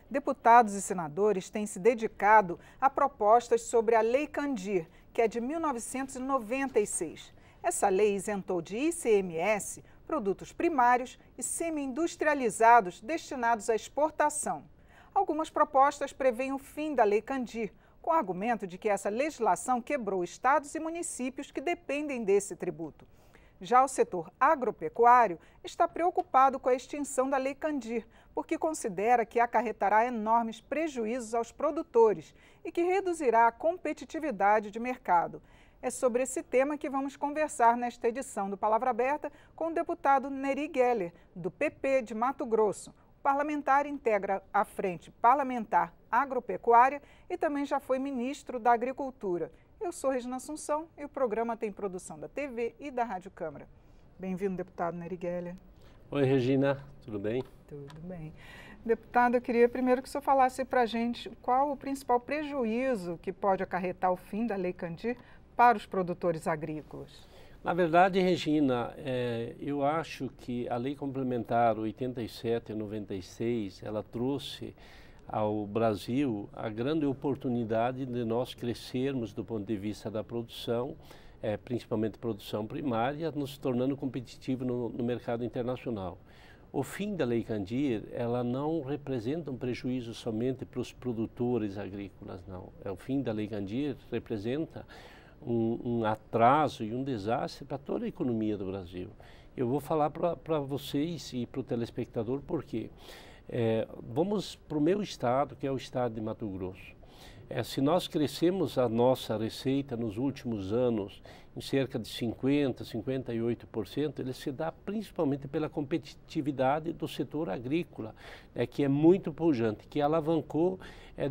Deputados e senadores têm se dedicado a propostas sobre a Lei Candir, que é de 1996. Essa lei isentou de ICMS produtos primários e semi-industrializados destinados à exportação. Algumas propostas prevêem o fim da Lei Candir, com o argumento de que essa legislação quebrou estados e municípios que dependem desse tributo. Já o setor agropecuário está preocupado com a extinção da Lei Candir, porque considera que acarretará enormes prejuízos aos produtores e que reduzirá a competitividade de mercado. É sobre esse tema que vamos conversar nesta edição do Palavra Aberta com o deputado Neri Geller, do PP de Mato Grosso. O parlamentar integra a Frente Parlamentar Agropecuária e também já foi ministro da Agricultura. Eu sou Regina Assunção e o programa tem produção da TV e da Rádio Câmara. Bem-vindo, deputado Neri Geller. Oi, Regina, tudo bem? Tudo bem. Deputado, eu queria primeiro que o senhor falasse para a gente qual o principal prejuízo que pode acarretar o fim da Lei Candir para os produtores agrícolas. Na verdade, Regina, eu acho que a Lei Complementar 87 e 96, ela trouxe ao Brasil a grande oportunidade de nós crescermos do ponto de vista da produção, principalmente produção primária, nos tornando competitivo no mercado internacional. O fim da Lei Candir, ela não representa um prejuízo somente para os produtores agrícolas, não. O fim da Lei Candir representa um atraso e um desastre para toda a economia do Brasil. Eu vou falar para vocês e para o telespectador por quê. Vamos para o meu estado, que é o estado de Mato Grosso. Se nós crescemos a nossa receita nos últimos anos em cerca de 50%, 58%, ele se dá principalmente pela competitividade do setor agrícola, que é muito pujante, que alavancou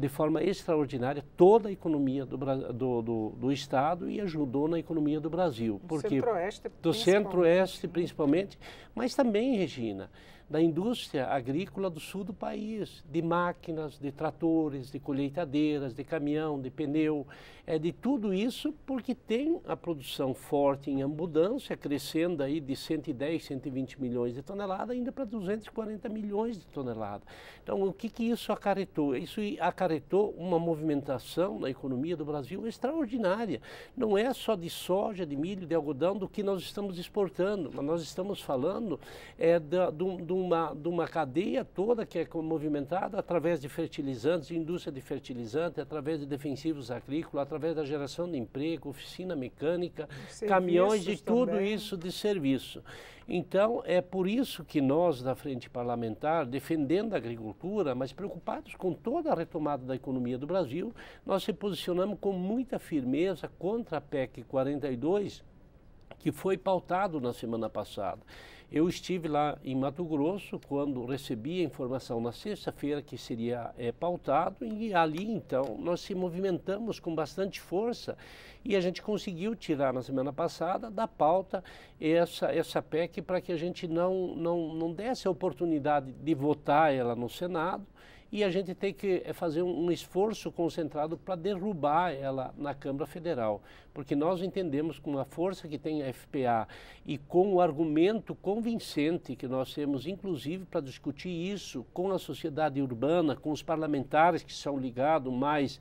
de forma extraordinária toda a economia do estado e ajudou na economia do Brasil. Do centro-oeste principalmente, mas também, Regina, da indústria agrícola do sul do país, de máquinas, de tratores, de colheitadeiras, de caminhão, de pneu, de tudo isso porque tem a produção forte em abundância, crescendo aí de 110, 120 milhões de toneladas ainda para 240 milhões de toneladas. Então, o que isso acarretou? Isso acarretou uma movimentação na economia do Brasil extraordinária. Não é só de soja, de milho, de algodão, do que nós estamos exportando, mas nós estamos falando de uma cadeia toda que é movimentada através de fertilizantes, de indústria de fertilizantes, através de defensivos agrícolas, através da geração de emprego, oficina mecânica, caminhões, de tudo também. Isso de serviço. Então, é por isso que nós, da Frente Parlamentar, defendendo a agricultura, mas preocupados com toda a retomada da economia do Brasil, nós se posicionamos com muita firmeza contra a PEC 42, que foi pautado na semana passada. Eu estive lá em Mato Grosso quando recebi a informação na sexta-feira que seria pautado e ali então nós se movimentamos com bastante força e a gente conseguiu tirar na semana passada da pauta essa PEC para que a gente não desse a oportunidade de votar ela no Senado e a gente tem que fazer um esforço concentrado para derrubar ela na Câmara Federal, porque nós entendemos com a força que tem a FPA e com o argumento convincente que nós temos, inclusive, para discutir isso com a sociedade urbana, com os parlamentares que são ligados mais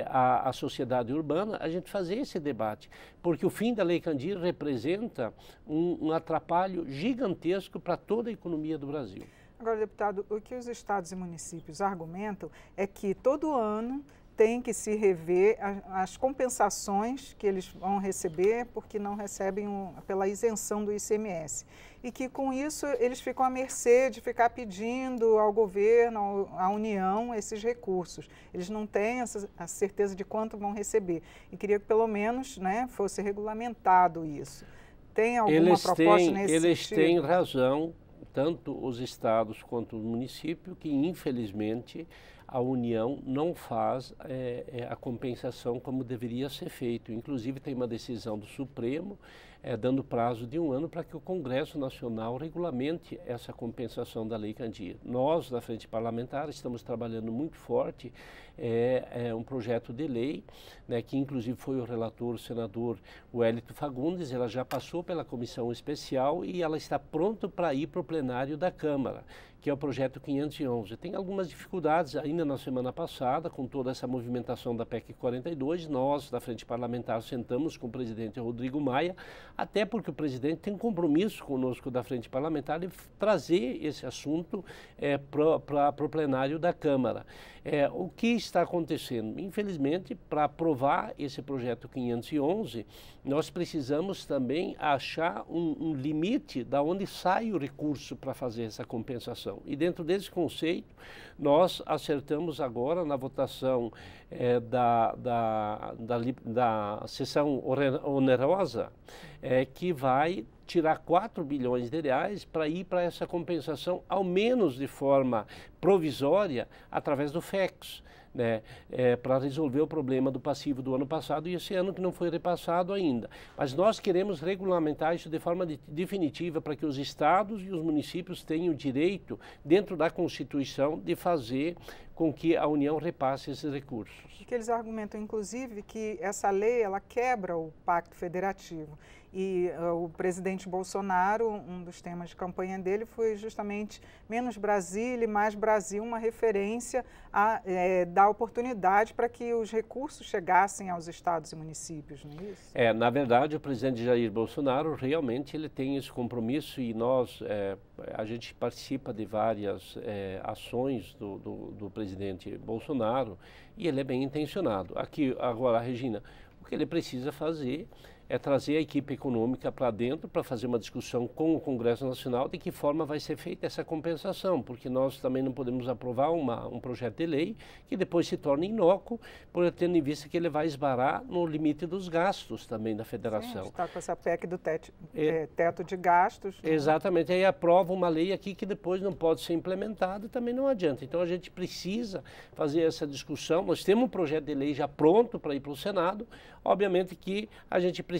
à sociedade urbana, a gente fazer esse debate, porque o fim da Lei Candir representa um atrapalho gigantesco para toda a economia do Brasil. Agora, deputado, o que os estados e municípios argumentam é que todo ano tem que se rever as compensações que eles vão receber porque não recebem pela isenção do ICMS. E que com isso eles ficam à mercê de ficar pedindo ao governo, à União, esses recursos. Eles não têm a certeza de quanto vão receber. E queria que pelo menos fosse regulamentado isso. Tem alguma proposta nesse sentido? Eles têm razão. Tanto os estados quanto o município, que infelizmente a União não faz a compensação como deveria ser feito. Inclusive tem uma decisão do Supremo dando prazo de 1 ano para que o Congresso Nacional regulamente essa compensação da Lei Candir. Nós, da Frente Parlamentar, estamos trabalhando muito forte, um projeto de lei, que inclusive foi o relator, o senador Wellington Fagundes, ela já passou pela comissão especial e ela está pronta para ir para o plenário da Câmara. que é o projeto 511. Tem algumas dificuldades ainda na semana passada, com toda essa movimentação da PEC 42, nós, da Frente Parlamentar, sentamos com o presidente Rodrigo Maia, até porque o presidente tem compromisso conosco da Frente Parlamentar de trazer esse assunto para o plenário da Câmara. O que está acontecendo? Infelizmente, para aprovar esse projeto 511, nós precisamos também achar um limite da onde sai o recurso para fazer essa compensação. E dentro desse conceito, nós acertamos agora na votação da sessão onerosa, que vai tirar 4 bilhões de reais para ir para essa compensação, ao menos de forma provisória, através do FEX, né, para resolver o problema do passivo do ano passado e esse ano que não foi repassado ainda. Mas nós queremos regulamentar isso de forma definitiva para que os estados e os municípios tenham o direito, dentro da Constituição, de fazer com que a União repasse esses recursos. Porque eles argumentam, inclusive, que essa lei ela quebra o Pacto Federativo. E o presidente Bolsonaro, um dos temas de campanha dele foi justamente menos Brasília e mais Brasil, uma referência a dar oportunidade para que os recursos chegassem aos estados e municípios, não é isso? Na verdade, o presidente Jair Bolsonaro realmente ele tem esse compromisso e nós, a gente participa de várias ações do presidente Bolsonaro e ele é bem intencionado. Aqui, agora, Regina, o que ele precisa fazer é trazer a equipe econômica para dentro para fazer uma discussão com o Congresso Nacional de que forma vai ser feita essa compensação, porque nós também não podemos aprovar um projeto de lei que depois se torne inócuo, por tendo em vista que ele vai esbarar no limite dos gastos também da federação. Sim, está com essa PEC do teto de gastos. Exatamente, aí aprova uma lei aqui que depois não pode ser implementada e também não adianta. Então a gente precisa fazer essa discussão, nós temos um projeto de lei já pronto para ir para o Senado, obviamente que a gente precisa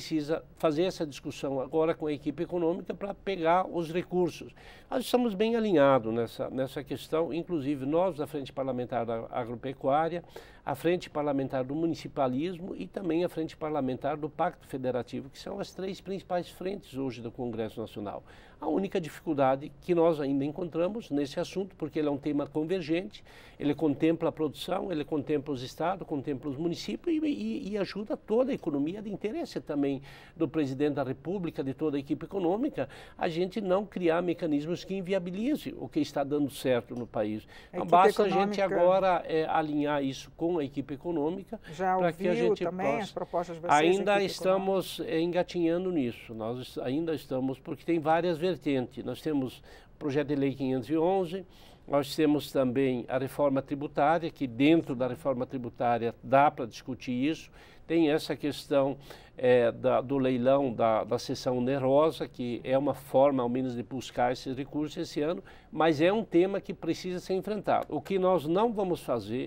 fazer essa discussão agora com a equipe econômica para pegar os recursos. Nós estamos bem alinhados nessa questão, inclusive nós da Frente Parlamentar da Agropecuária, a Frente Parlamentar do Municipalismo e também a Frente Parlamentar do Pacto Federativo, que são as 3 principais frentes hoje do Congresso Nacional. A única dificuldade que nós ainda encontramos nesse assunto, porque ele é um tema convergente, ele contempla a produção, ele contempla os estados, contempla os municípios e ajuda toda a economia de interesse também do presidente da República, de toda a equipe econômica, a gente não criar mecanismos que inviabilizem o que está dando certo no país. Então, basta a gente agora alinhar isso com a equipe econômica para que a gente também as propostas de vocês, ainda estamos engatinhando nisso, nós ainda estamos, porque tem várias vertentes. Nós temos o projeto de lei 511, nós temos também a reforma tributária, que dentro da reforma tributária dá para discutir isso. Tem essa questão do leilão da sessão onerosa, que é uma forma, ao menos, de buscar esses recursos esse ano, mas é um tema que precisa ser enfrentado. O que nós não vamos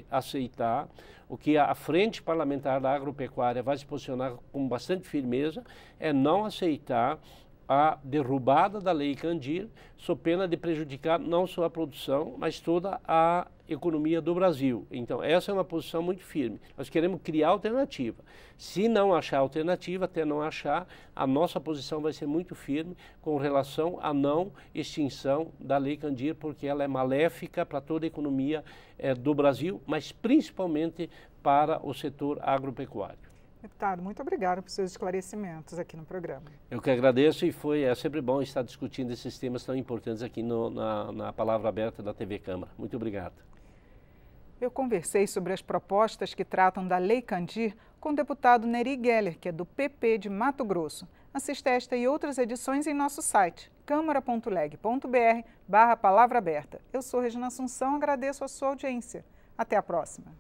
aceitar, o que a Frente Parlamentar da Agropecuária vai se posicionar com bastante firmeza, é não aceitar a derrubada da Lei Candir, sob pena de prejudicar não só a produção, mas toda a economia do Brasil. Então, essa é uma posição muito firme. Nós queremos criar alternativa. Se não achar alternativa, até não achar, a nossa posição vai ser muito firme com relação à não extinção da Lei Candir, porque ela é maléfica para toda a economia do Brasil, mas principalmente para o setor agropecuário. Deputado, muito obrigada por seus esclarecimentos aqui no programa. Eu que agradeço e é sempre bom estar discutindo esses temas tão importantes aqui na Palavra Aberta da TV Câmara. Muito obrigado. Eu conversei sobre as propostas que tratam da Lei Candir com o deputado Neri Geller, que é do PP de Mato Grosso. Assista esta e outras edições em nosso site, câmara.leg.br/Palavra Aberta. Eu sou Regina Assunção, agradeço a sua audiência. Até a próxima.